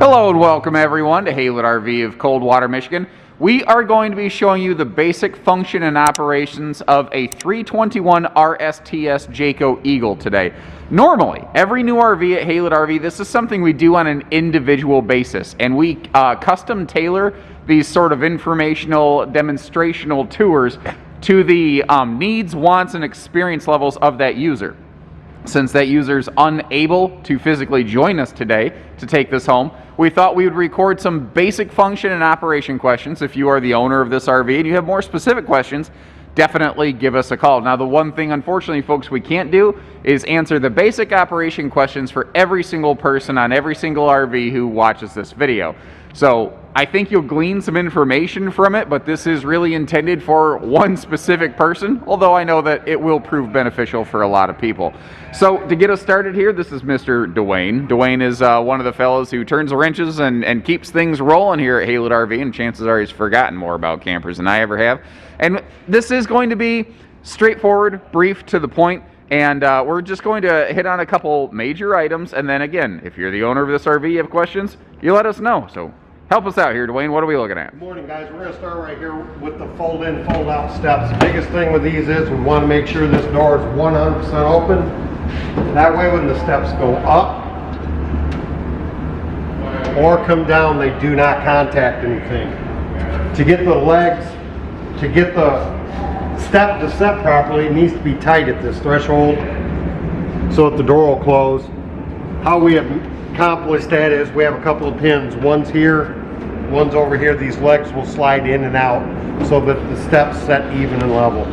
Hello and welcome everyone to Haylett RV of Coldwater, Michigan. We are going to be showing you the basic function and operations of a 321 RSTS Jayco Eagle today. Normally, every new RV at Haylett RV, this is something we do on an individual basis, and we custom tailor these sort of informational, demonstrational tours to the needs, wants, and experience levels of that user. Since that user's unable to physically join us today to take this home, we thought we would record some basic function and operation questions. If you are the owner of this RV and you have more specific questions, definitely give us a call. Now, the one thing, unfortunately, folks, we can't do is answer the basic operation questions for every single person on every single RV who watches this video. So I think you'll glean some information from it, but this is really intended for one specific person, although I know that it will prove beneficial for a lot of people. So to get us started here, this is Mr. Dwayne. Dwayne is one of the fellows who turns the wrenches and keeps things rolling here at Haylett RV, and chances are he's forgotten more about campers than I ever have. And this is going to be straightforward, brief, to the point. And we're just going to hit on a couple major items, and then again, if you're the owner of this RV, you have questions, you let us know. So help us out here, Dwayne. What are we looking at? Good morning, guys. We're going to start right here with the fold-in, fold-out steps. The biggest thing with these is we want to make sure this door is 100% open. That way when the steps go up or come down, they do not contact anything. To get the legs, to get the step to set properly, it needs to be tight at this threshold so that the door will close. How we have accomplished that is we have a couple of pins. One's here, one's over here. These legs will slide in and out so that the steps set even and level.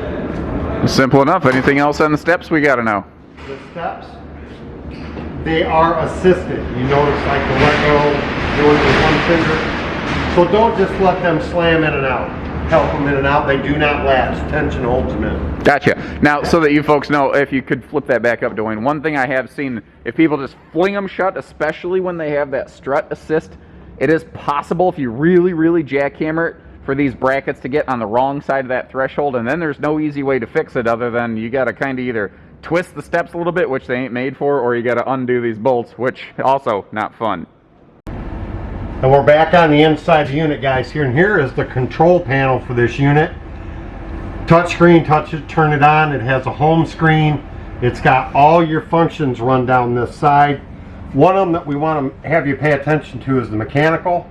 Simple enough. Anything else on the steps we got to know? The steps, they are assisted. You notice like the let go, doing with one finger. So don't just let them slam in and out. Help them in and out. They do not latch. Tension holds them in. Gotcha. Now, so that you folks know, if you could flip that back up, Dwayne, one thing I have seen, if people just fling them shut, especially when they have that strut assist, it is possible if you really, really jackhammer it for these brackets to get on the wrong side of that threshold, and then there's no easy way to fix it other than you got to kind of either twist the steps a little bit, which they ain't made for, or you got to undo these bolts, which also not fun. And we're back on the inside of the unit, guys. Here and here is the control panel for this unit. Touch screen, touch it, turn it on. It has a home screen. It's got all your functions run down this side. One of them that we want to have you pay attention to is the mechanical.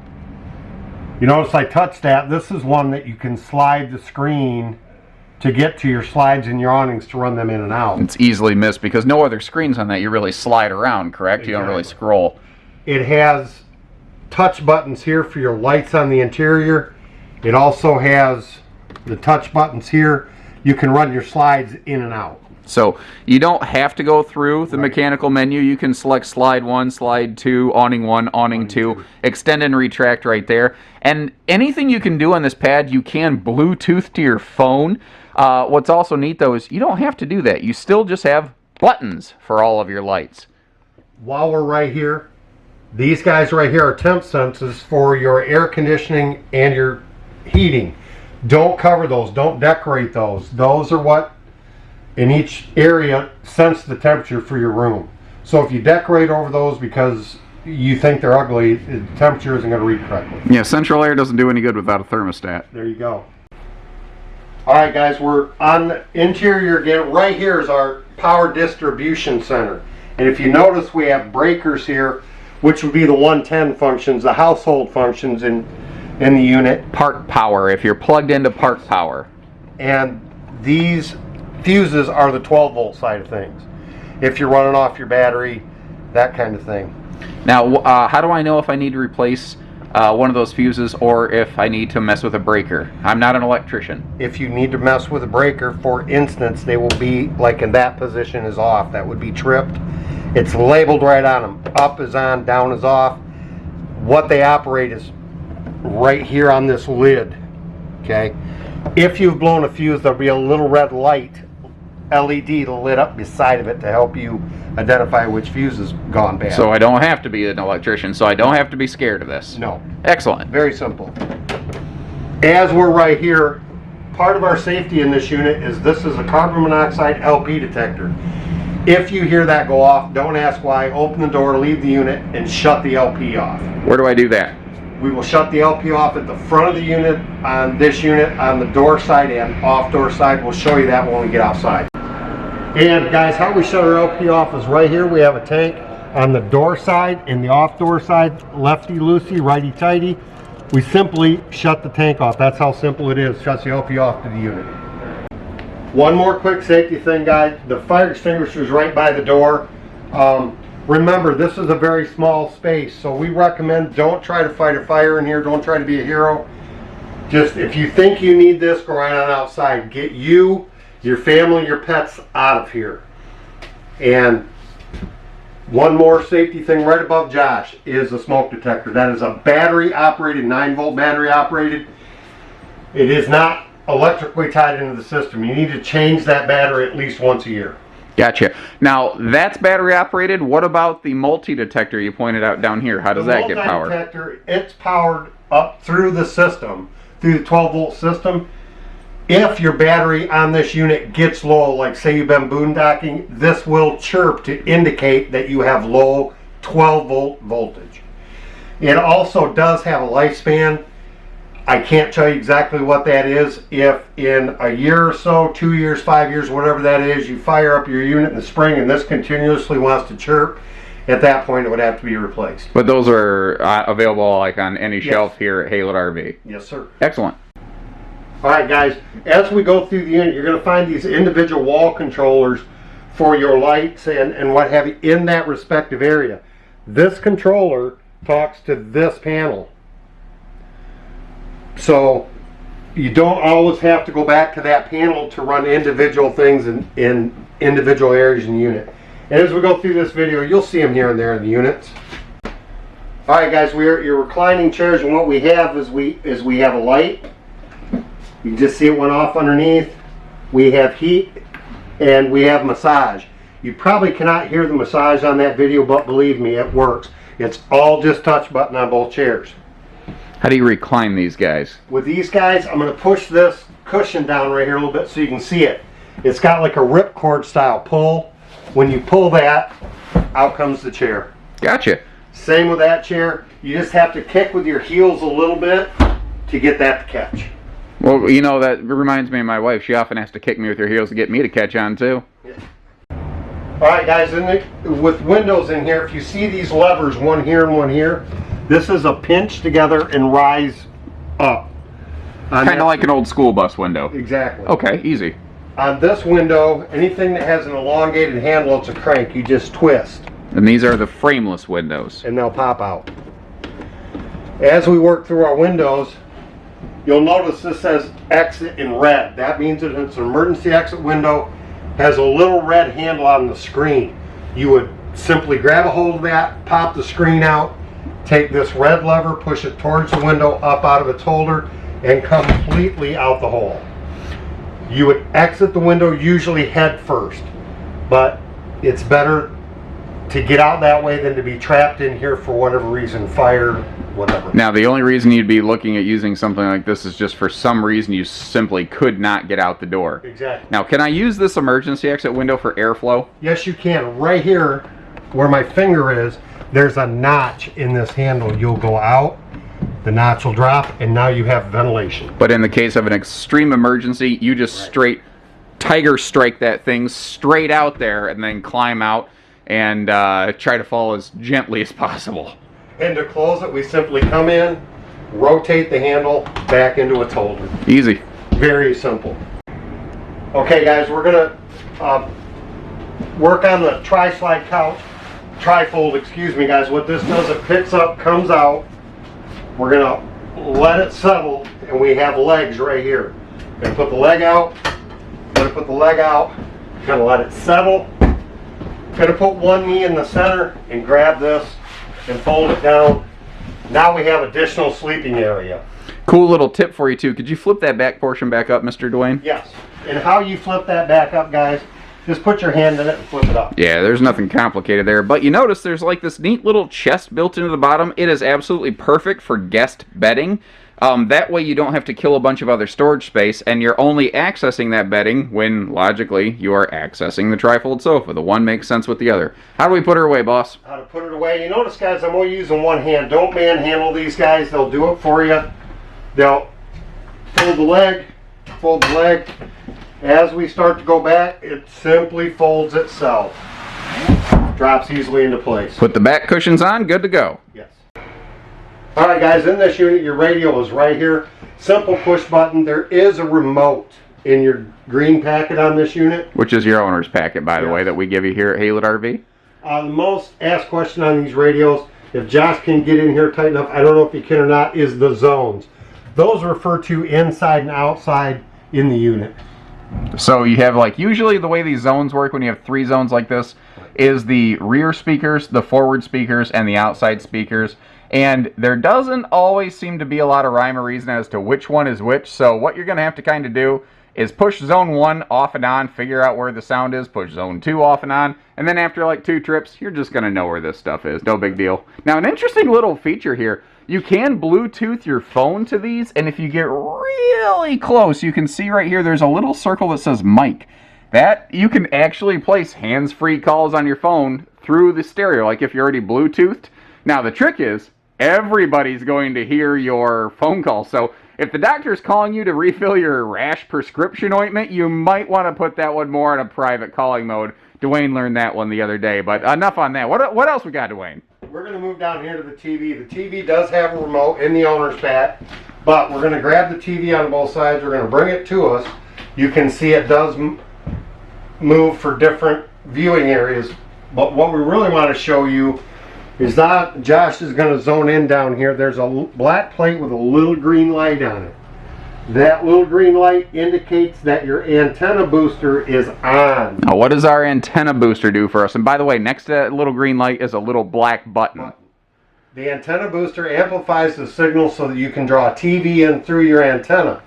You notice I touched that. This is one that you can slide the screen to get to your slides and your awnings to run them in and out. It's easily missed because no other screens on that you really slide around, correct? Exactly. You don't really scroll. It has touch buttons here for your lights on the interior. It also has the touch buttons here. You can run your slides in and out. So you don't have to go through the mechanical menu. You can select slide 1, slide 2, awning 1, awning 2, extend and retract right there. And anything you can do on this pad, you can Bluetooth to your phone. What's also neat though is you don't have to do that. You still just have buttons for all of your lights. While we're right here, these guys right here are temp senses for your air conditioning and your heating. Don't cover those. Don't decorate those. Those are what in each area sense the temperature for your room. So if you decorate over those because you think they're ugly, the temperature isn't going to read correctly. Yeah, central air doesn't do any good without a thermostat. There you go. Alright guys, we're on the interior again. Right here is our power distribution center. And if you notice, we have breakers here, which would be the 110 functions, the household functions in the unit. Park power, if you're plugged into park power. And these fuses are the 12 volt side of things. If you're running off your battery, that kind of thing. Now, how do I know if I need to replace one of those fuses or if I need to mess with a breaker? I'm not an electrician. If you need to mess with a breaker, for instance, they will be like in that position is off. That would be tripped. It's labeled right on them. Up is on, down is off. What they operate is right here on this lid. Okay. If you've blown a fuse, there'll be a little red light LED lit up beside of it to help you identify which fuse has gone bad. So I don't have to be an electrician, so I don't have to be scared of this. No. Excellent. Very simple. As we're right here, part of our safety in this unit is this is a carbon monoxide LP detector. If you hear that go off, don't ask why. Open the door, leave the unit, and shut the LP off. Where do I do that? We will shut the LP off at the front of the unit, on this unit, on the door side and off door side. We'll show you that when we get outside. And guys, how we shut our LP off is right here. We have a tank on the door side and the off door side, lefty loosey, righty tighty. We simply shut the tank off. That's how simple it is. Shuts the LP off to the unit. One more quick safety thing, guys. The fire extinguisher is right by the door. Remember, this is a very small space, so we recommend don't try to fight a fire in here. Don't try to be a hero. Just if you think you need this, go right on outside. Get you, your family, your pets out of here. And one more safety thing right above Josh is a smoke detector. That is a battery operated, 9-volt battery operated. It is not electrically tied into the system. You need to change that battery at least once a year. Gotcha. Now, that's battery operated. What about the multi-detector you pointed out down here? How does that get powered? The multi-detector, it's powered up through the system, through the 12-volt system. If your battery on this unit gets low, like say you've been boondocking, this will chirp to indicate that you have low 12-volt voltage. It also does have a lifespan. I can't tell you exactly what that is. If in a year or so, 2 years, 5 years, whatever that is, you fire up your unit in the spring and this continuously wants to chirp, at that point it would have to be replaced. But those are available like on any shelf here at Haylett RV? Yes, sir. Excellent. Alright guys, as we go through the unit, you're going to find these individual wall controllers for your lights and what have you in that respective area. This controller talks to this panel. So you don't always have to go back to that panel to run individual things in individual areas in the unit. And as we go through this video, you'll see them here and there in the units. Alright guys, we're at your reclining chairs, and what we have is we have a light. You can just see it went off underneath. We have heat and we have massage. You probably cannot hear the massage on that video, but believe me, it works. It's all just touch button on both chairs. How do you recline these guys? With these guys, I'm going to push this cushion down right here a little bit so you can see it. It's got like a ripcord style pull. When you pull that, out comes the chair. Gotcha. Same with that chair. You just have to kick with your heels a little bit to get that to catch. Well, you know, that reminds me of my wife. She often has to kick me with her heels to get me to catch on too. Yeah. Alright guys, with windows in here, if you see these levers, one here and one here, this is a pinch together and rise up. Kind of like an old school bus window. Exactly. Okay, easy. On this window, anything that has an elongated handle, it's a crank. You just twist. And these are the frameless windows. And they'll pop out. As we work through our windows, you'll notice this says exit in red. That means that it's an emergency exit window. Has a little red handle on the screen. You would simply grab a hold of that, pop the screen out, take this red lever, push it towards the window, up out of its holder, and completely out the hole. You would exit the window usually head first, but it's better to get out that way than to be trapped in here for whatever reason, fire, whatever. Now, the only reason you'd be looking at using something like this is just for some reason you simply could not get out the door. Exactly. Now, can I use this emergency exit window for airflow? Yes, you can. Right here, where my finger is, there's a notch in this handle. You'll go out, the notch will drop, and now you have ventilation. But in the case of an extreme emergency, you just straight tiger strike that thing straight out there and then climb out and try to fall as gently as possible. And to close it, we simply come in, rotate the handle back into its holder. Easy. Very simple. Okay guys, we're gonna work on the tri-slide couch, trifold, excuse me guys. What this does, it picks up, comes out. We're gonna let it settle, and we have legs right here. Gonna put the leg out, gonna put the leg out, gonna let it settle. Gonna put one knee in the center and grab this and fold it down. Now we have additional sleeping area. Cool little tip for you too. Could you flip that back portion back up, Mr. Dwayne? Yes. And how you flip that back up, guys, just put your hand in it and flip it up. Yeah, there's nothing complicated there. But you notice there's like this neat little chest built into the bottom. It is absolutely perfect for guest bedding. That way you don't have to kill a bunch of other storage space, and you're only accessing that bedding when, logically, you are accessing the trifold sofa. The one makes sense with the other. How do we put her away, boss? How to put it away. You notice, guys, I'm only using one hand. Don't manhandle these guys. They'll do it for you. They'll fold the leg, fold the leg. As we start to go back, it simply folds itself. Drops easily into place. Put the back cushions on, good to go. Yes. Alright guys, in this unit, your radio is right here. Simple push button. There is a remote in your green packet on this unit. Which is your owner's packet, by the way, that we give you here at Haylett RV. The most asked question on these radios, if Josh can get in here tight enough, I don't know if he can or not, is the zones. Those refer to inside and outside in the unit. So you have, like, usually the way these zones work when you have 3 zones like this is the rear speakers, the forward speakers, and the outside speakers. And there doesn't always seem to be a lot of rhyme or reason as to which one is which. So what you're going to have to kind of do is push zone 1 off and on, figure out where the sound is, push zone 2 off and on, and then after like 2 trips, you're just going to know where this stuff is. No big deal. Now, an interesting little feature here, you can Bluetooth your phone to these, and if you get really close, you can see right here there's a little circle that says mic. That you can actually place hands-free calls on your phone through the stereo, like if you're already Bluetoothed. Now, the trick is, everybody's going to hear your phone call. So if the doctor's calling you to refill your rash prescription ointment, you might want to put that one more in a private calling mode. Dwayne learned that one the other day, but enough on that. What else we got, Dwayne? We're going to move down here to the TV. The TV does have a remote in the owner's pack, but we're going to grab the TV on both sides. We're going to bring it to us. You can see it does move for different viewing areas, but what we really want to show you is that Josh is going to zone in down here. There's a black plate with a little green light on it. That little green light indicates that your antenna booster is on. Now, what does our antenna booster do for us? And by the way, next to that little green light is a little black button. The antenna booster amplifies the signal so that you can draw a TV in through your antenna.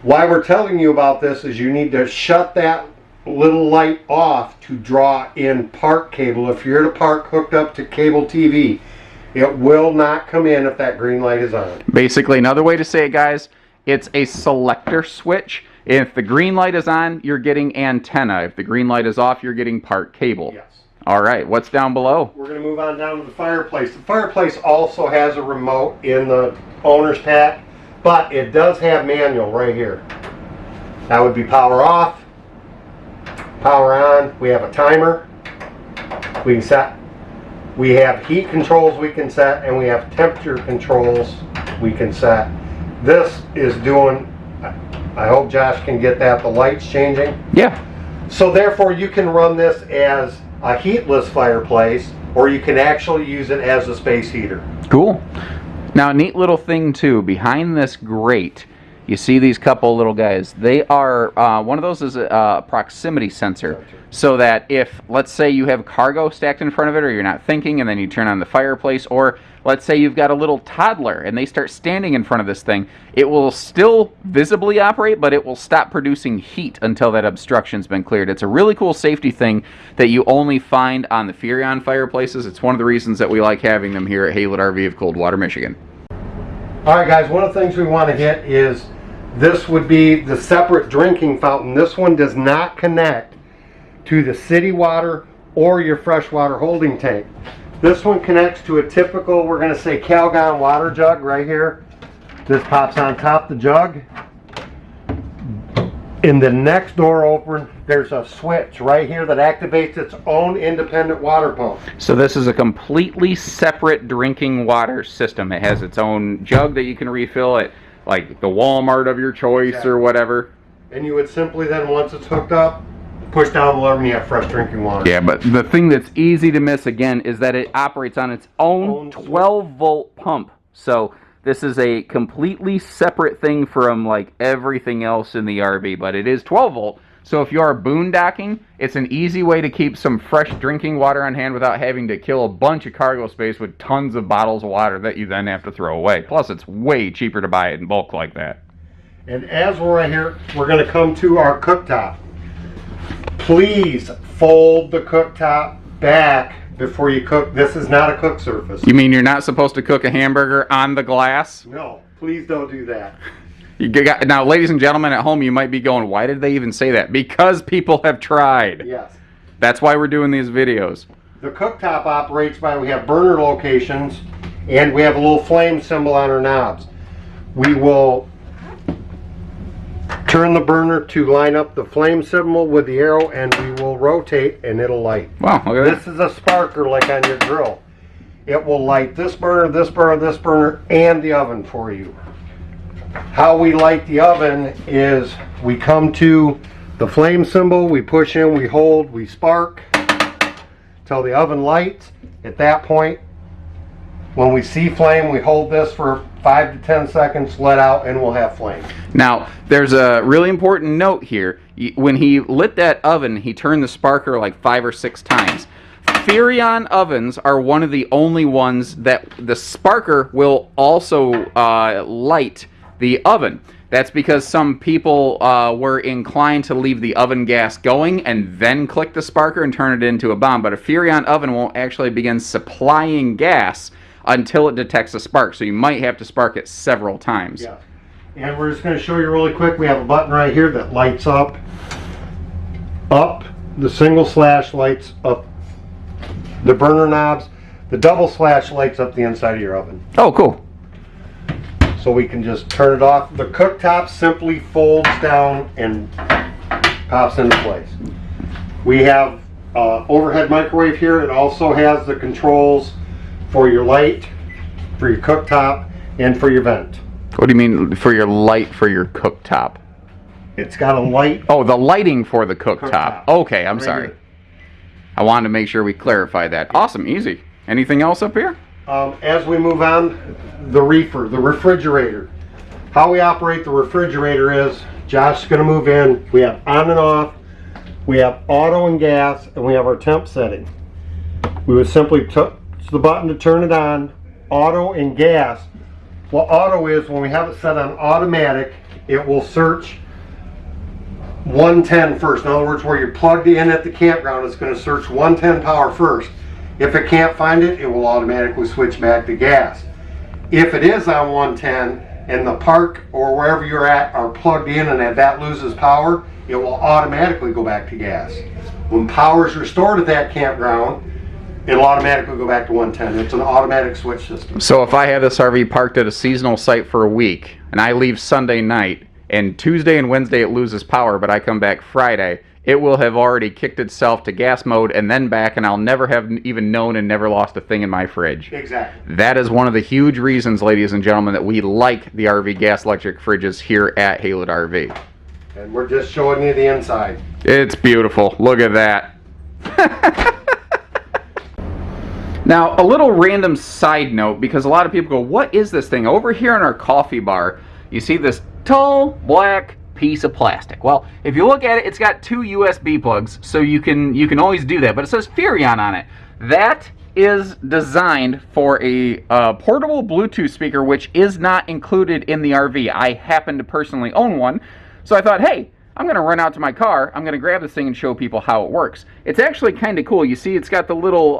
Why we're telling you about this is you need to shut that little light off to draw in park cable. If you're at a park hooked up to cable TV, it will not come in if that green light is on. Basically, another way to say it, guys, it's a selector switch. If the green light is on, you're getting antenna. If the green light is off, you're getting park cable. Yes. All right, what's down below? We're going to move on down to the fireplace. The fireplace also has a remote in the owner's pack, but it does have manual right here. That would be power off, power on. We have a timer we can set. We have heat controls we can set, and we have temperature controls we can set. This is doing, I hope Josh can get that, the lights changing. Yeah. So therefore you can run this as a heatless fireplace, or you can actually use it as a space heater. Cool. Now, a neat little thing too, behind this grate, you see these couple little guys. They are, one of those is a proximity sensor. So that if, let's say you have cargo stacked in front of it, or you're not thinking, and then you turn on the fireplace, or let's say you've got a little toddler and they start standing in front of this thing, it will still visibly operate, but it will stop producing heat until that obstruction's been cleared. It's a really cool safety thing that you only find on the Furrion fireplaces. It's one of the reasons that we like having them here at Haylett RV of Coldwater, Michigan. Alright guys, one of the things we want to hit is this would be the separate drinking fountain. This one does not connect to the city water or your freshwater holding tank. This one connects to a typical, we're going to say, Calgon water jug right here. This pops on top of the jug. In the next door open, there's a switch right here that activates its own independent water pump. So this is a completely separate drinking water system. It has its own jug that you can refill at, like, the Walmart of your choice or whatever. And you would simply then, once it's hooked up, push down the lever and you have fresh drinking water. Yeah, but the thing that's easy to miss again is that it operates on its own 12-volt pump. So this is a completely separate thing from like everything else in the RV, but it is 12-volt. So if you are boondocking, it's an easy way to keep some fresh drinking water on hand without having to kill a bunch of cargo space with tons of bottles of water that you then have to throw away. Plus, it's way cheaper to buy it in bulk like that. And as we're right here, we're going to come to our cooktop. Please fold the cooktop back before you cook. This is not a cook surface. You mean you're not supposed to cook a hamburger on the glass? No, please don't do that. Now, ladies and gentlemen at home, you might be going, why did they even say that? Because people have tried. Yes. That's why we're doing these videos. The cooktop operates by, we have burner locations, and we have a little flame symbol on our knobs. We will turn the burner to line up the flame symbol with the arrow, and we will rotate and it'll light. Wow, look at This is a sparker like on your grill. It will light this burner, this burner, this burner, and the oven for you. How we light the oven is we come to the flame symbol, we push in, we hold, we spark till the oven lights. At that point, when we see flame, we hold this for 5 to 10 seconds, let out, and we'll have flame. Now, there's a really important note here. When he lit that oven, he turned the sparker like 5 or 6 times. Furrion ovens are one of the only ones that the sparker will also light the oven. That's because some people were inclined to leave the oven gas going and then click the sparker and turn it into a bomb. But a Furrion oven won't actually begin supplying gas until it detects a spark. So you might have to spark it several times. Yeah. And we're just going to show you really quick. We have a button right here that lights up. The single slash lights up the burner knobs. The double slash lights up the inside of your oven. Oh, cool. So we can just turn it off. The cooktop simply folds down and pops into place. We have overhead microwave here. It also has the controls for your light, for your cooktop, and for your vent. What do you mean for your light for your cooktop? It's got a light. Oh, the lighting for the cooktop. Okay, I'm sorry. Here. I wanted to make sure we clarify that. Awesome, easy. Anything else up here? As we move on, the refrigerator. How we operate the refrigerator is, Josh's going to move in. We have on and off, we have auto and gas, and we have our temp setting. We would simply touch the button to turn it on, auto and gas. What auto is, when we have it set on automatic, it will search 110 first. In other words, where you're plugged in at the campground, it's going to search 110 power first. If it can't find it, it will automatically switch back to gas. If it is on 110 and the park or wherever you're at are plugged in and that loses power, it will automatically go back to gas. When power is restored at that campground, it'll automatically go back to 110. It's an automatic switch system. So if I have this RV parked at a seasonal site for a week and I leave Sunday night and Tuesday and Wednesday it loses power, but I come back Friday, it will have already kicked itself to gas mode and then back, and I'll never have even known and never lost a thing in my fridge. Exactly. That is one of the huge reasons, ladies and gentlemen, that we like the RV gas electric fridges here at Haylett RV. And we're just showing you the inside. It's beautiful. Look at that. Now, a little random side note, because a lot of people go, what is this thing? Over here in our coffee bar, you see this tall black piece of plastic. Well, if you look at it, it's got 2 USB plugs, so you can always do that, but it says Furrion on it. That is designed for a portable Bluetooth speaker, which is not included in the RV. I happen to personally own one, so I thought, hey, I'm going to run out to my car, I'm going to grab this thing and show people how it works. It's actually kind of cool. You see it's got the little,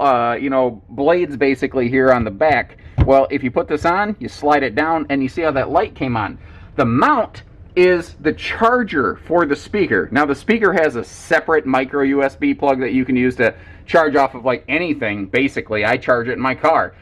blades basically here on the back. Well, if you put this on, you slide it down, and you see how that light came on. The mount is the charger for the speaker. Now, the speaker has a separate micro USB plug that you can use to charge off of like anything, basically. I charge it in my car.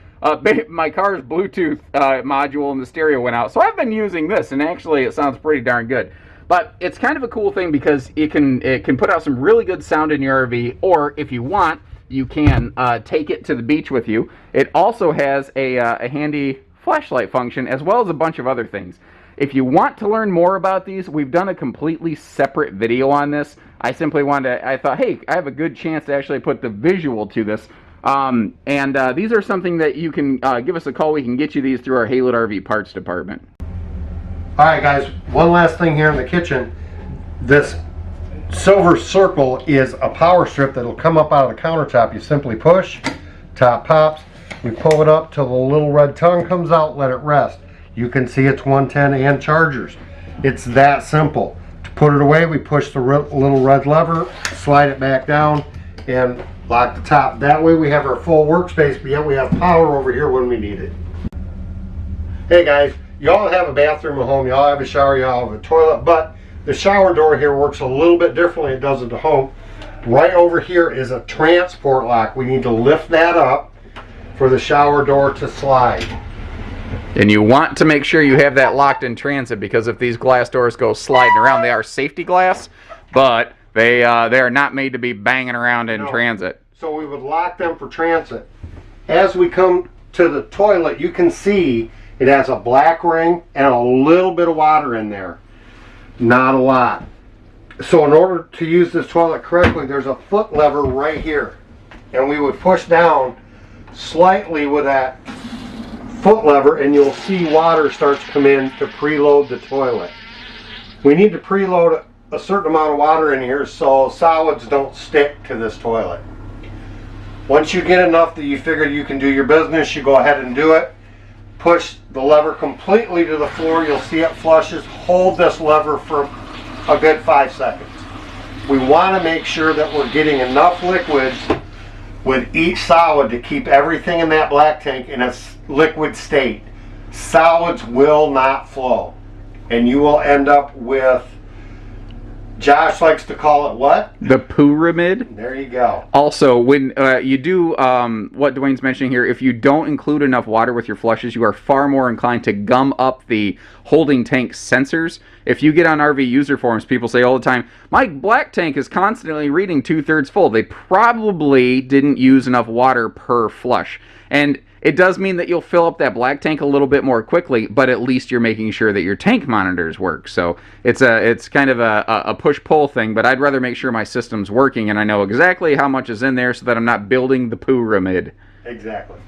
My car's Bluetooth module in the stereo went out, so I've been using this, and actually it sounds pretty darn good. But it's kind of a cool thing because it can put out some really good sound in your RV, or if you want, you can take it to the beach with you. It also has a handy flashlight function, as well as a bunch of other things. If you want to learn more about these, we've done a completely separate video on this. I simply I thought, hey, I have a good chance to actually put the visual to this. These are something that you can give us a call. We can get you these through our Haylett RV parts department. All right, guys, one last thing here in the kitchen. This silver circle is a power strip that'll come up out of the countertop. You simply push, top pops, we pull it up till the little red tongue comes out, let it rest. You can see it's 110 and chargers. It's that simple. To put it away, we push the little red lever, slide it back down, and lock the top. That way we have our full workspace, but yet we have power over here when we need it. Hey guys, y'all have a bathroom at home, y'all have a shower, y'all have a toilet, but the shower door here works a little bit differently than it does at the home. Right over here is a transport lock. We need to lift that up for the shower door to slide. And you want to make sure you have that locked in transit, because if these glass doors go sliding around, they are safety glass, but they are not made to be banging around in transit. So we would lock them for transit. As we come to the toilet, you can see it has a black ring and a little bit of water in there. Not a lot. So in order to use this toilet correctly, there's a foot lever right here. And we would push down slightly with that foot lever and you'll see water starts to come in to preload the toilet. We need to preload a certain amount of water in here so solids don't stick to this toilet. Once you get enough that you figure you can do your business, you go ahead and do it. Push the lever completely to the floor. You'll see it flushes. Hold this lever for a good 5 seconds. We want to make sure that we're getting enough liquids with each solid to keep everything in that black tank in a liquid state. Solids will not flow, and you will end up with, Josh likes to call it what? The pyramid. There you go. Also, when you do what Dwayne's mentioning here, if you don't include enough water with your flushes, you are far more inclined to gum up the holding tank sensors. If you get on RV user forums, people say all the time, my black tank is constantly reading 2/3 full. They probably didn't use enough water per flush. And it does mean that you'll fill up that black tank a little bit more quickly, but at least you're making sure that your tank monitors work. So it's kind of a push-pull thing, but I'd rather make sure my system's working and I know exactly how much is in there so that I'm not building the pyramid. Exactly.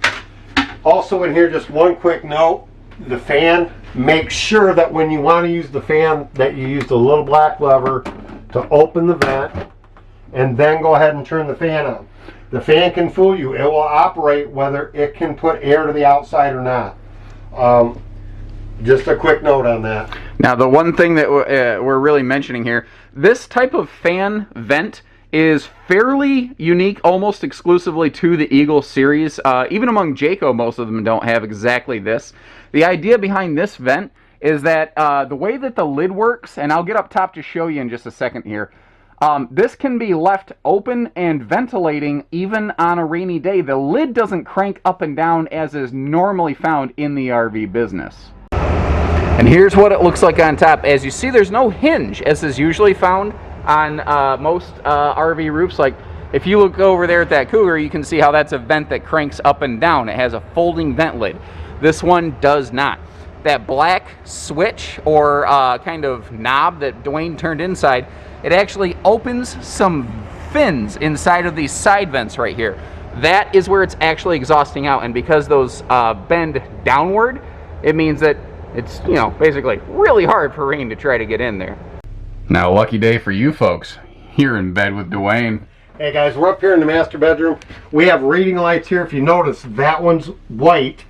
Also in here, just one quick note, the fan, make sure that when you want to use the fan that you use the little black lever to open the vent and then go ahead and turn the fan on. The fan can fool you. It will operate whether it can put air to the outside or not. Just a quick note on that. Now, the one thing that we're really mentioning here, this type of fan vent is fairly unique, almost exclusively to the Eagle series. Even among Jayco, most of them don't have exactly this. The idea behind this vent is that the way that the lid works, and I'll get up top to show you in just a second here, this can be left open and ventilating even on a rainy day. The lid doesn't crank up and down as is normally found in the RV business. And here's what it looks like on top. As you see, there's no hinge as is usually found on most RV roofs. Like if you look over there at that Cougar, you can see how that's a vent that cranks up and down. It has a folding vent lid. This one does not. That black switch or kind of knob that Dwayne turned inside, it actually opens some fins inside of these side vents right here. That is where it's actually exhausting out, and because those bend downward, it means that it's, you know, basically really hard for rain to try to get in there. Now, lucky day for you folks. You're in bed with Dwayne. Hey guys, we're up here in the master bedroom. We have reading lights here. If you notice, that one's white,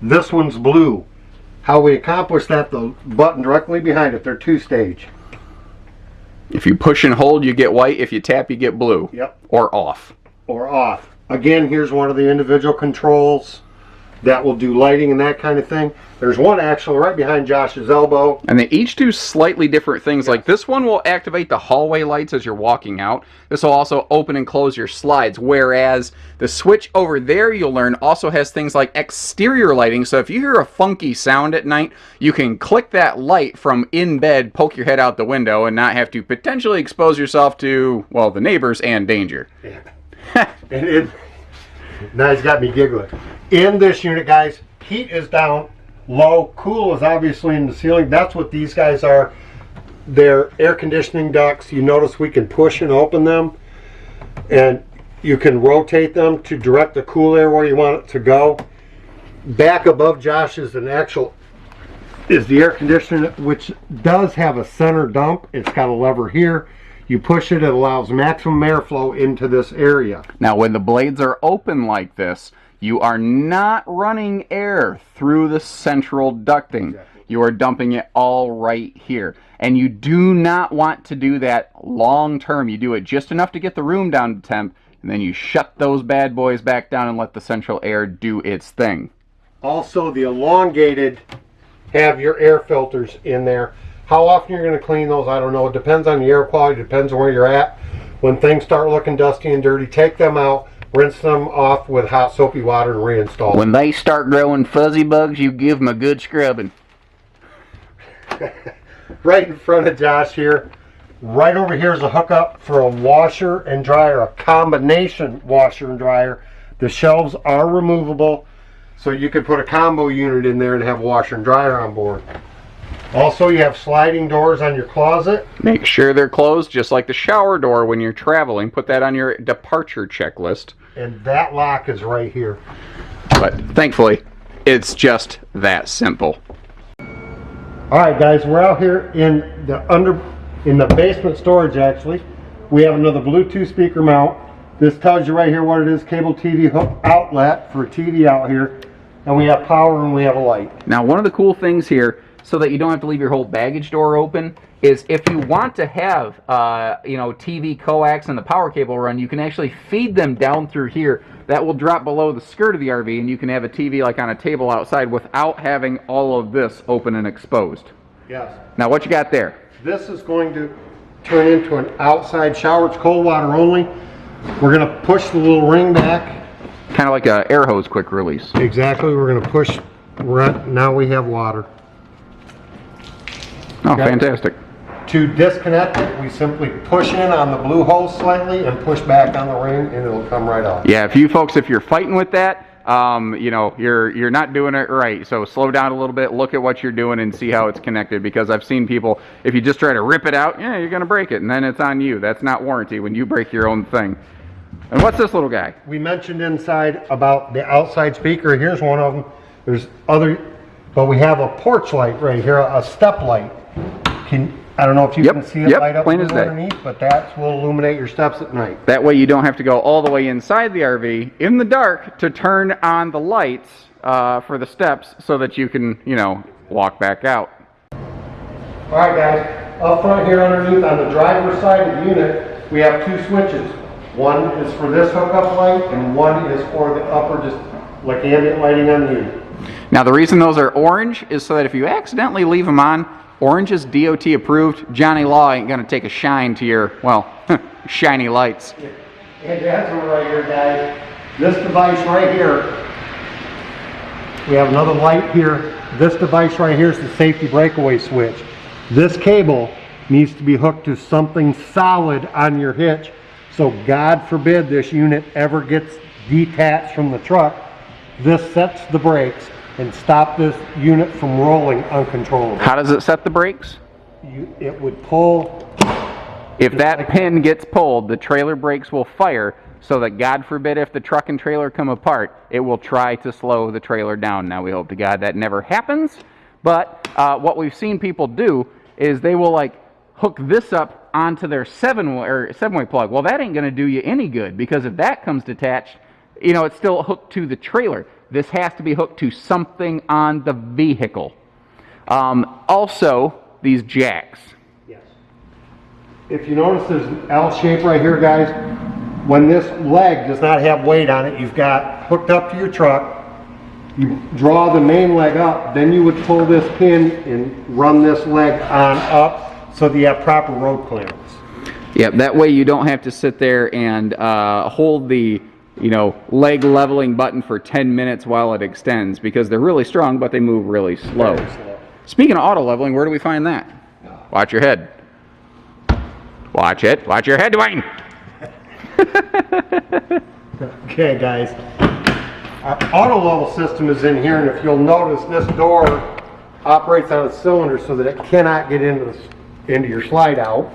this one's blue. How we accomplish that, the button directly behind it, they're 2-stage. If you push and hold, you get white. If you tap, you get blue. Yep. Or off. Or off. Again, here's one of the individual controls that will do lighting and that kind of thing. There's one actually right behind Josh's elbow. And they each do slightly different things. Like this one will activate the hallway lights as you're walking out. This will also open and close your slides. Whereas the switch over there, you'll learn, also has things like exterior lighting. So if you hear a funky sound at night, you can click that light from in bed, poke your head out the window, and not have to potentially expose yourself to, well, the neighbors and danger. Yeah. Now he's got me giggling. In this unit, guys, heat is down low, cool is obviously in the ceiling. That's what these guys are. They're air conditioning ducts. You notice we can push and open them, and you can rotate them to direct the cool air where you want it to go. Back above Josh is the air conditioner, which does have a center dump. It's got a lever here. You push it, it allows maximum airflow into this area. Now, when the blades are open like this, you are not running air through the central ducting. Exactly. You are dumping it all right here. And you do not want to do that long term. You do it just enough to get the room down to temp. and then you shut those bad boys back down and let the central air do its thing. Also, the elongated have your air filters in there. How often you're going to clean those, I don't know. It depends on the air quality, depends on where you're at. When things start looking dusty and dirty, take them out, rinse them off with hot soapy water, and reinstall. When they start growing fuzzy bugs, you give them a good scrubbing. Right in front of Josh here, right over here is a hookup for a washer and dryer, a combination washer and dryer. The shelves are removable, so you could put a combo unit in there and have a washer and dryer on board. Also, you have sliding doors on your closet. Make sure they're closed, just like the shower door when you're traveling. Put that on your departure checklist. And that lock is right here. But thankfully, it's just that simple. All right, guys, we're out here in the basement storage. Actually, we have another Bluetooth speaker mount. This tells you right here what it is: cable TV hook outlet for a TV out here, and we have power and we have a light. Now, one of the cool things here, so that you don't have to leave your whole baggage door open, is if you want to have TV coax and the power cable run, you can actually feed them down through here. That will drop below the skirt of the RV, and you can have a TV like on a table outside without having all of this open and exposed. Yes. Now, what you got there? This is going to turn into an outside shower. It's cold water only. We're going to push the little ring back. Kind of like a air hose quick release. Exactly. We're going to push. Now we have water. Oh, Okay. fantastic. To disconnect it, we simply push in on the blue hose slightly and push back on the ring, and it'll come right off. Yeah, if you're fighting with that, you're not doing it right. So slow down a little bit, look at what you're doing, and see how it's connected. Because I've seen people, if you just try to rip it out, yeah, you're going to break it, and then it's on you. That's not warranty when you break your own thing. And what's this little guy? We mentioned inside about the outside speaker. Here's one of them. There's other, but we have a porch light right here, a step light. I don't know if you can see it light up plain as day. underneath, but that will illuminate your steps at night. That way you don't have to go all the way inside the RV in the dark to turn on the lights for the steps so that you can, walk back out. All right, guys. Up front here underneath on the driver's side of the unit, we have two switches. One is for this hookup light, and one is for the upper, just like ambient lighting on the unit. Now the reason those are orange is so that if you accidentally leave them on, orange is DOT approved. Johnny Law ain't gonna take a shine to your, shiny lights. And that's one right here, guys. This device right here, we have another light here. This device right here is the safety breakaway switch. This cable needs to be hooked to something solid on your hitch, so God forbid this unit ever gets detached from the truck. This sets the brakes and stop this unit from rolling uncontrollably. How does it set the brakes? It would pull. If that pin gets pulled, the trailer brakes will fire, so that God forbid if the truck and trailer come apart, it will try to slow the trailer down. Now we hope to God that never happens, but what we've seen people do is they will hook this up onto their seven-way plug. Well, that ain't going to do you any good, because if that comes detached, it's still hooked to the trailer. This has to be hooked to something on the vehicle. Also, these jacks. Yes. If you notice there's an L shape right here, guys. When this leg does not have weight on it, you've got hooked up to your truck. You draw the main leg up, then you would pull this pin and run this leg on up so that you have proper road clearance. Yep, that way you don't have to sit there and hold the leg leveling button for 10 minutes while it extends, because they're really strong, but they move really slow. Very slow. Speaking of auto leveling, where do we find that? Watch your head. Watch it. Watch your head, Dwayne. Okay, guys. Our auto level system is in here, and if you'll notice, this door operates on a cylinder so that it cannot get into your slide out.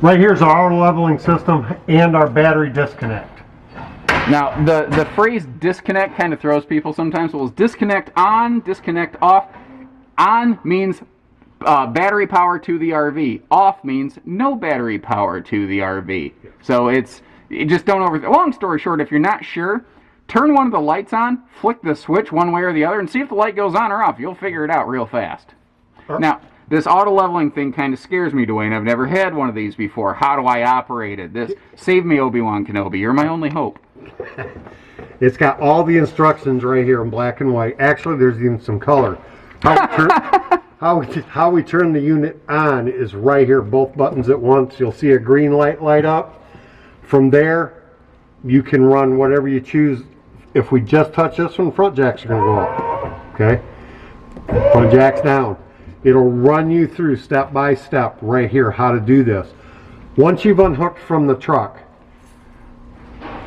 Right here's our auto leveling system and our battery disconnect. Now, the phrase disconnect kind of throws people sometimes. Well, it's disconnect on, disconnect off. On means battery power to the RV. Off means no battery power to the RV. So you just don't long story short, if you're not sure, turn one of the lights on, flick the switch one way or the other, and see if the light goes on or off. You'll figure it out real fast. Now, This auto leveling thing kind of scares me, Dwayne. I've never had one of these before. How do I operate it? Save me, Obi-Wan Kenobi. You're my only hope. It's got all the instructions right here in black and white. Actually, there's even some color. How we turn the unit on is right here, both buttons at once. You'll see a green light up. From there, you can run whatever you choose. If we just touch this one, front jacks are going to go up. Okay? Front jacks down. It'll run you through step by step right here how to do this. Once you've unhooked from the truck,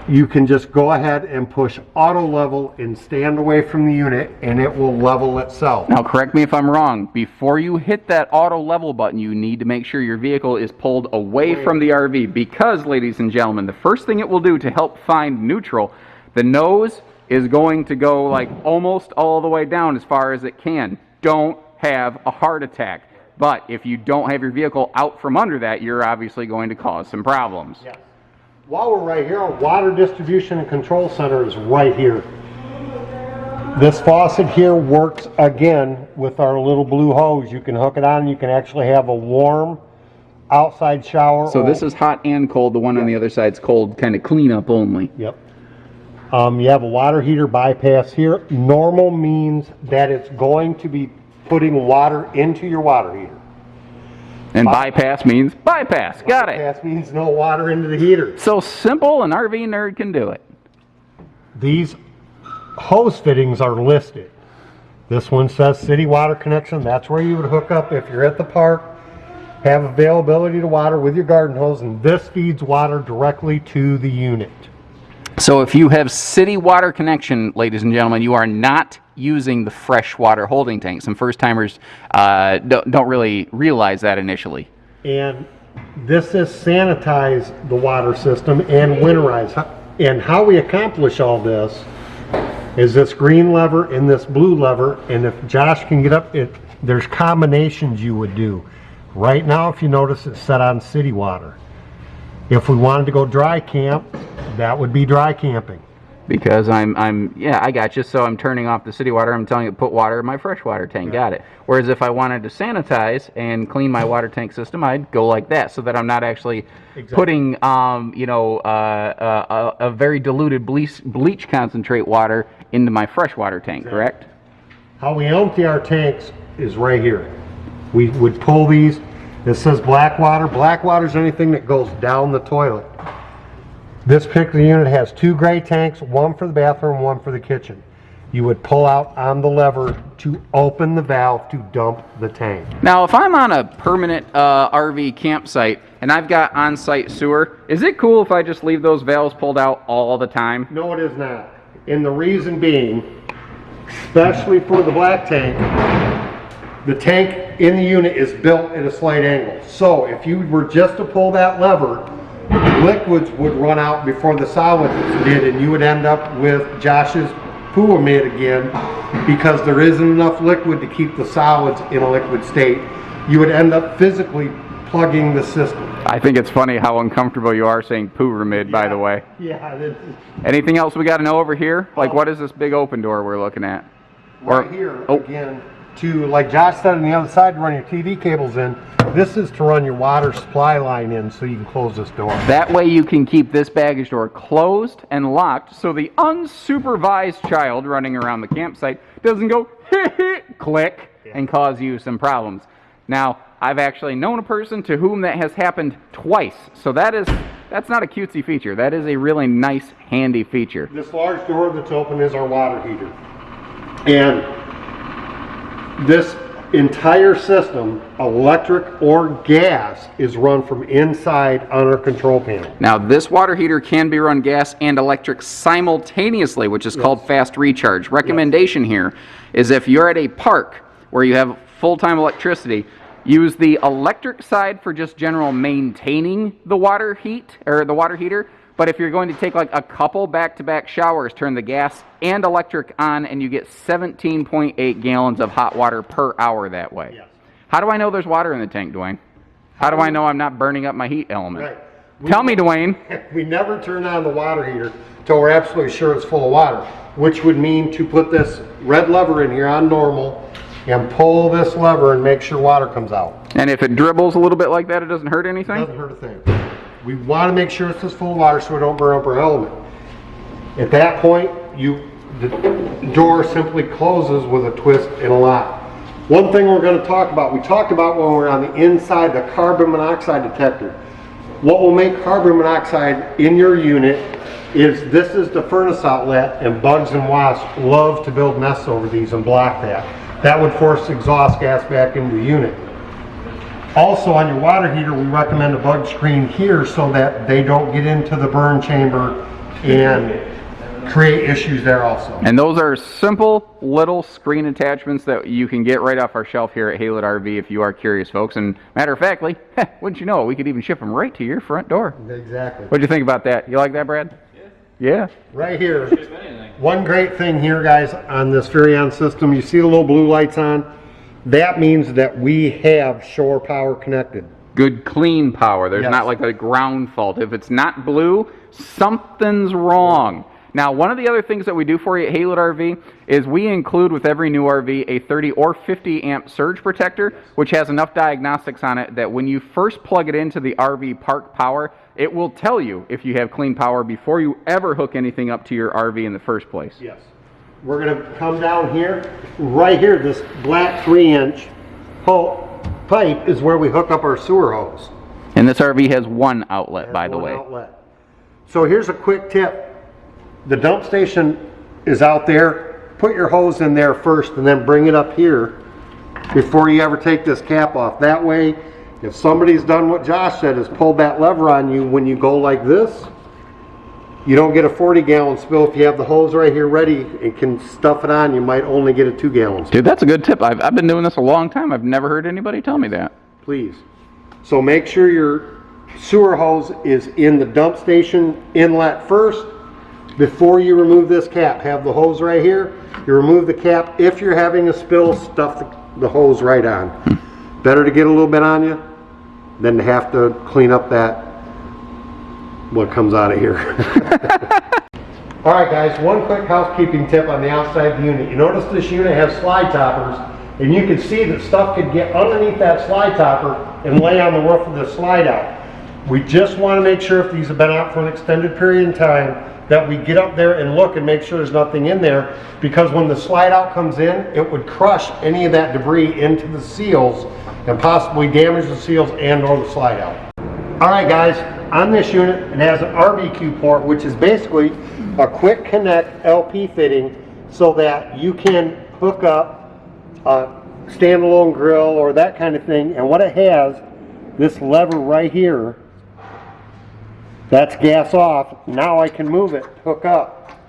you can just go ahead and push auto level and stand away from the unit, and it will level itself. Now correct me if I'm wrong. Before you hit that auto level button, you need to make sure your vehicle is pulled away from the RV, because, ladies and gentlemen, the first thing it will do to help find neutral, the nose is going to go like almost all the way down as far as it can. Don't have a heart attack. But if you don't have your vehicle out from under that, you're obviously going to cause some problems. Yes. While we're right here, our water distribution and control center is right here. This faucet here works again with our little blue hose. You can hook it on and you can actually have a warm outside shower. So this is hot and cold. The one on the other side's cold, kind of cleanup only. Yep. You have a water heater bypass here. Normal means that it's going to be putting water into your water heater. And bypass means bypass. Got it. Bypass means no water into the heater. So simple, an RV nerd can do it. These hose fittings are listed. This one says city water connection. That's where you would hook up if you're at the park, have availability to water with your garden hose, and this feeds water directly to the unit. So if you have city water connection, ladies and gentlemen, you are not using the freshwater holding tank. Some first-timers don't really realize that initially. And this is sanitize the water system and winterize. And how we accomplish all this is this green lever and this blue lever. And if Josh can get up, there's combinations you would do. Right now, if you notice, it's set on city water. If we wanted to go dry camp, that would be dry camping. Because yeah, I got you. So I'm turning off the city water. I'm telling it to put water in my freshwater tank. Got it. Whereas if I wanted to sanitize and clean my water tank system, I'd go like that, so that I'm not actually putting, a very diluted bleach concentrate water into my freshwater tank. Correct? How we empty our tanks is right here. We would pull these. It says black water. Black water is anything that goes down the toilet. This particular unit has 2 gray tanks, one for the bathroom, one for the kitchen. You would pull out on the lever to open the valve to dump the tank. Now, if I'm on a permanent RV campsite and I've got on-site sewer, is it cool if I just leave those valves pulled out all the time? No, it is not. And the reason being, especially for the black tank, the tank in the unit is built at a slight angle. So if you were just to pull that lever, liquids would run out before the solids did, and you would end up with Josh's poo mid again, because there isn't enough liquid to keep the solids in a liquid state. You would end up physically plugging the system. I think it's funny how uncomfortable you are saying pyramid, by the way. Yeah. Anything else we got to know over here? Like, what is this big open door we're looking at? Right here, again, to, like Josh said on the other side, to run your TV cables in. This is to run your water supply line in, so you can close this door. That way you can keep this baggage door closed and locked, so the unsupervised child running around the campsite doesn't go click and cause you some problems. Now, I've actually known a person to whom that has happened twice, so that's not a cutesy feature. That is a really nice, handy feature. This large door that's open is our water heater. And this entire system, electric or gas, is run from inside on our control panel. Now, this water heater can be run gas and electric simultaneously, which is called fast recharge. Recommendation here is if you're at a park where you have full-time electricity, use the electric side for just general maintaining the water heat or the water heater. But if you're going to take like a couple back-to-back showers, turn the gas and electric on, and you get 17.8 gallons of hot water per hour that way. Yes. How do I know there's water in the tank, Dwayne? How do I know I'm not burning up my heat element? Right. Tell me, Dwayne. We never turn on the water heater until we're absolutely sure it's full of water, which would mean to put this red lever in here on normal and pull this lever and make sure water comes out. And if it dribbles a little bit like that, it doesn't hurt anything? It doesn't hurt a thing. We want to make sure it's full of water so we don't burn up our element. At that point, the door simply closes with a twist and a lock. One thing we're going to talk about, we talked about when we're on the inside, the carbon monoxide detector. What will make carbon monoxide in your unit is this is the furnace outlet, and bugs and wasps love to build nests over these and block that. That would force exhaust gas back into the unit. Also on your water heater, we recommend a bug screen here so that they don't get into the burn chamber and create issues there also. And those are simple little screen attachments that you can get right off our shelf here at Haylett RV if you are curious, folks. And matter of factly, wouldn't you know it, we could even ship them right to your front door. Exactly. What'd you think about that? You like that, Brad? Yeah. Right here. One great thing here, guys, on this Furrion system, you see the little blue lights on? That means that we have shore power connected. Good clean power. There's not like a ground fault. If it's not blue, something's wrong. Now, one of the other things that we do for you at Haylett RV is we include with every new RV a 30 or 50 amp surge protector, which has enough diagnostics on it that when you first plug it into the RV park power, it will tell you if you have clean power before you ever hook anything up to your RV in the first place. Yes. We're going to come down here. Right here, this black 3-inch pipe is where we hook up our sewer hose. And this RV has one outlet, by the way. Outlet. So here's a quick tip. The dump station is out there. Put your hose in there first and then bring it up here before you ever take this cap off. That way, if somebody's done what Josh said, is pulled that lever on you when you go like this, you don't get a 40-gallon spill. If you have the hose right here ready and can stuff it on, you might only get a 2-gallon spill. Dude, that's a good tip. I've been doing this a long time. I've never heard anybody tell me that. Please. So make sure your sewer hose is in the dump station inlet first. Before you remove this cap, have the hose right here. You remove the cap. If you're having a spill, stuff the hose right on. Better to get a little bit on you than to have to clean up that what comes out of here. All right, guys, one quick housekeeping tip on the outside of the unit. You notice this unit has slide toppers, and you can see that stuff could get underneath that slide topper and lay on the roof of the slide out. We just want to make sure if these have been out for an extended period of time that we get up there and look and make sure there's nothing in there, because when the slide out comes in, it would crush any of that debris into the seals and possibly damage the seals and or the slide out. All right, guys, on this unit, it has an RBQ port, which is basically a quick connect LP fitting so that you can hook up a standalone grill or that kind of thing. And what it has, this lever right here, that's gas off. Now I can move it, hook up,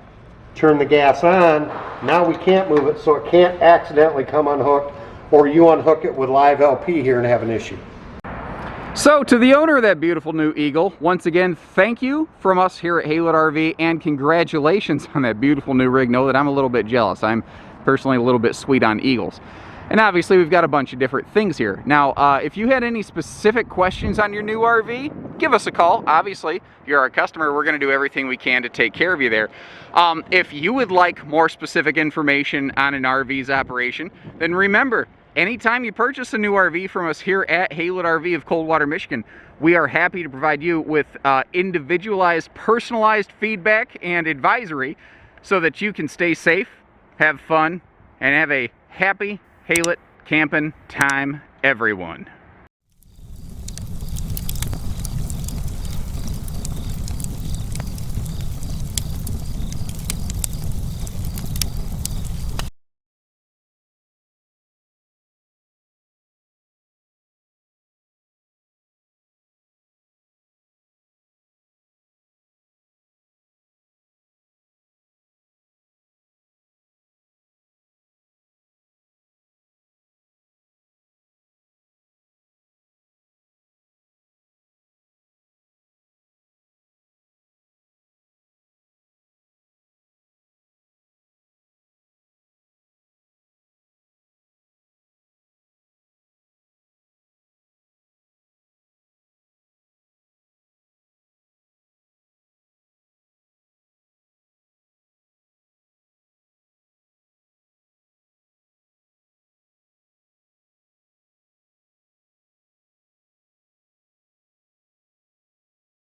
turn the gas on. Now we can't move it, so it can't accidentally come unhooked, or you unhook it with live LP here and have an issue. So to the owner of that beautiful new Eagle, once again, thank you from us here at Haylett RV, and congratulations on that beautiful new rig. Know that I'm a little bit jealous. I'm personally a little bit sweet on Eagles. And obviously we've got a bunch of different things here. Now, if you had any specific questions on your new RV, give us a call. Obviously, if you're our customer, we're gonna do everything we can to take care of you there. If you would like more specific information on an RV's operation, then remember, anytime you purchase a new RV from us here at Haylett RV of Coldwater, Michigan, we are happy to provide you with individualized, personalized feedback and advisory so that you can stay safe, have fun, and have a happy Haylett camping time, everyone.